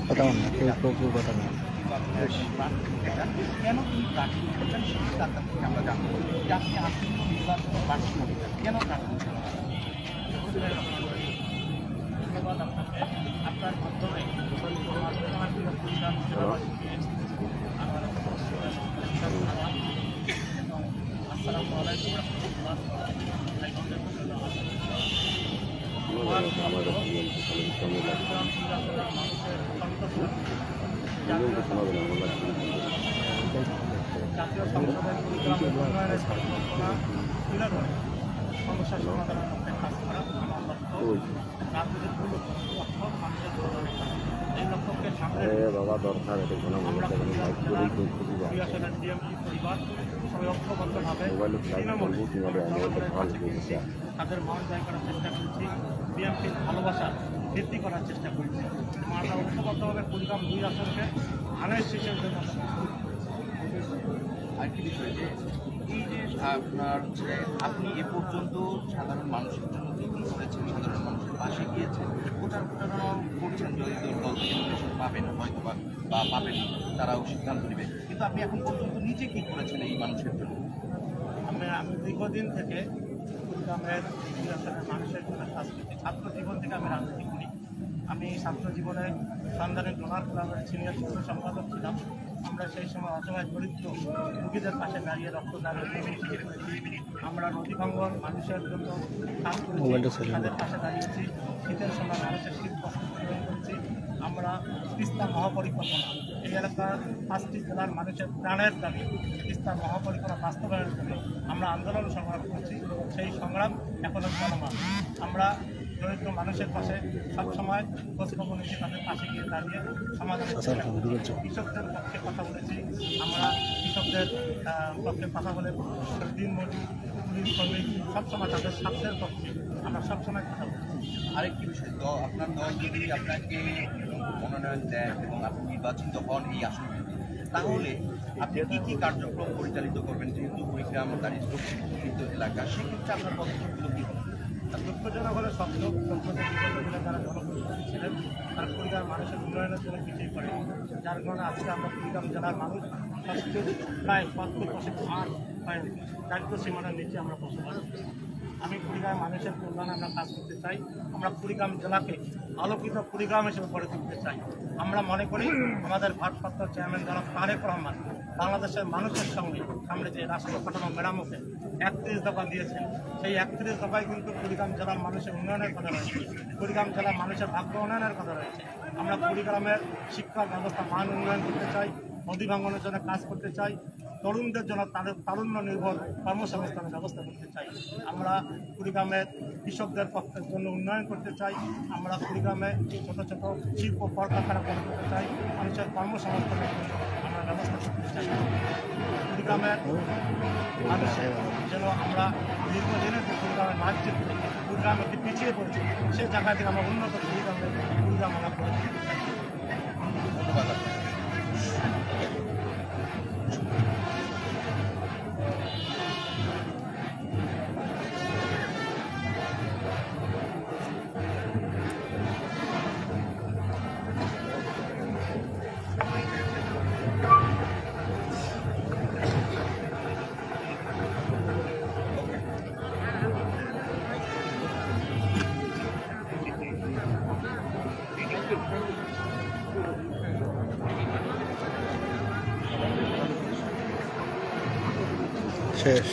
কথা বল না, কেউ কেউ কথা বল। কেন তিনি প্রার্থী হচ্ছেন সেটি আপনার থেকে আমরা জানবো যে আপনি আসন্ন নির্বাচনে প্রার্থী হচ্ছেন কেন প্রার্থী হচ্ছেন? ধন্যবাদ আপনাকে। আপনার মাধ্যমে আমার প্রিয় পরিবার জেলাবাসীকে আমার আসসালামু আলাইকুম জাতীয় সংসদের উন্নয়নের পরিকল্পনা তুলে ধরে সমস্যার সমাধানের পক্ষে কাজ করা আমার লক্ষ্য। রাজনীতির মূল লক্ষ্য মানুষের কল্যাণ করা। এই লক্ষ্যকে সামনে আমরা ক্রিয়াশীলের ডিএমপি পরিবার সবাই ঐক্যবদ্ধভাবে তৃণমূলে তাদের মন জয় করার চেষ্টা করেছি, বিএনপির ভালোবাসা বৃদ্ধি করার চেষ্টা করেছি। আমরা ঐক্যবদ্ধভাবে কুড়িগ্রাম 2 আসনকে ধানের শীষের জন্য আরেকটি বিষয় যে এই যে আপনার হচ্ছে আপনি এ পর্যন্ত সাধারণ মানুষের জন্য কি কি করেছেন, সাধারণ মানুষের পাশে গিয়েছেন, প্রচারণাও করছেন যদি দল থেকে পাবেন হয়তো বা পাবেন না, তারাও সিদ্ধান্ত নেবে, কিন্তু আপনি এখন পর্যন্ত নিজে কি করেছেন এই মানুষের জন্য? আমি দীর্ঘদিন থেকে কুড়িগ্রামের মানুষের জন্য কাজ করছি। ছাত্র জীবন থেকে আমি রাজনীতি করি। আমি ছাত্র জীবনে সন্ধানের ডোনার ক্লাবের সিনিয়র যুগ্ম সম্পাদক ছিলাম। আমরা সেই সময় অসহায় দরিদ্র রোগীদের পাশে দাঁড়িয়ে রক্তদানের কর্মসূচি করেছি। আমরা নদী ভাঙ্গন মানুষের জন্য কাজ করেছি, তাদের পাশে দাঁড়িয়েছি। শীতের সময় মানুষের শীত কষ্ট পূরণ করেছি। আমরা তিস্তা মহাপরিকল্পনা এই এলাকার 5টি জেলার মানুষের প্রাণের দাবি তিস্তা মহাপরিকল্পনা বাস্তবায়নের জন্য আমরা আন্দোলন সংগ্রাম করছি। সেই সংগ্রাম এখনও চলমান। আমরা দরিদ্র মানুষের পাশে সবসময় খোঁজখবর নিয়ে তাদের পাশে গিয়ে দাঁড়িয়ে সমাধানের কৃষকদের পক্ষে কথা বলেছি। আমরা কৃষকদের পক্ষে কথা বলে দিনমজুর পুলিশ কর্মী সবসময় তাদের স্বার্থের পক্ষে আমরা সবসময় কথা বলছি। আরেকটি বিষয়, আপনার দল যদি আপনাকে মনোনয়ন দেয় এবং আপনি নির্বাচিত হন এই আসন থেকে, তাহলে আপনি কী কী কার্যক্রম পরিচালিত করবেন? যেহেতু কুড়িগ্রাম দারিদ্র্য এলাকা, সেক্ষেত্রে আপনার পদক্ষেপগুলো কী হবে? দুঃখজনক হলে স্বপ্ন বিগত দিনে যারা জনপ্রতিনিধি ছিলেন তারা কুড়িগ্রাম মানুষের উন্নয়নের জন্য কিছুই করে, যার কারণে আজকে আমরা কুড়িগ্রাম জেলার মানুষ স্বাস্থ্য প্রায় 70% আর দারিদ্র সীমানার নিচে আমরা বসবাস করি। আমি কুড়িগ্রাম মানুষের কল্যাণে আমরা কাজ করতে চাই। আমরা কুড়িগ্রাম জেলাকে আলোকিত কুড়িগ্রাম হিসেবে গড়ে তুলতে চাই। আমরা মনে করি আমাদের ভারপ্রাপ্ত চেয়ারম্যান জনাব তারেক রহমান বাংলাদেশের মানুষের সঙ্গে সামনে যে রাষ্ট্র কাঠামো মেরামতে 31 দফা দিয়েছেন, সেই 31 দফায় কিন্তু কুড়িগ্রাম জেলার মানুষের উন্নয়নের কথা রয়েছে, কুড়িগ্রাম জেলার মানুষের ভাগ্য উন্নয়নের কথা রয়েছে। আমরা কুড়িগ্রামের শিক্ষা ব্যবস্থা মান উন্নয়ন করতে চাই, নদী ভাঙ্গনের জন্য কাজ করতে চাই, তরুণদের জন্য তাদের তারুণ্য নির্ভর কর্মসংস্থানের ব্যবস্থা করতে চাই। আমরা কুড়িগ্রামের কৃষকদের পক্ষের জন্য উন্নয়ন করতে চাই। আমরা কুড়িগ্রামে ছোটো ছোটো শিল্প কলকারখানা গড়ে তুলতে চাই, মানুষের কর্মসংস্থানের জন্য আমরা ব্যবস্থা করতে চাই। কুড়িগ্রামের মানুষের যেন আমরা দীর্ঘদিনের যে কুড়িগ্রামের মানচিত্র কুড়িগ্রাম একটি পিছিয়ে পড়েছে, সে জায়গা থেকে আমরা উন্নত কুড়িগ্রাম আমরা করে তুলতে চাই। ধন্যবাদ। শেষ।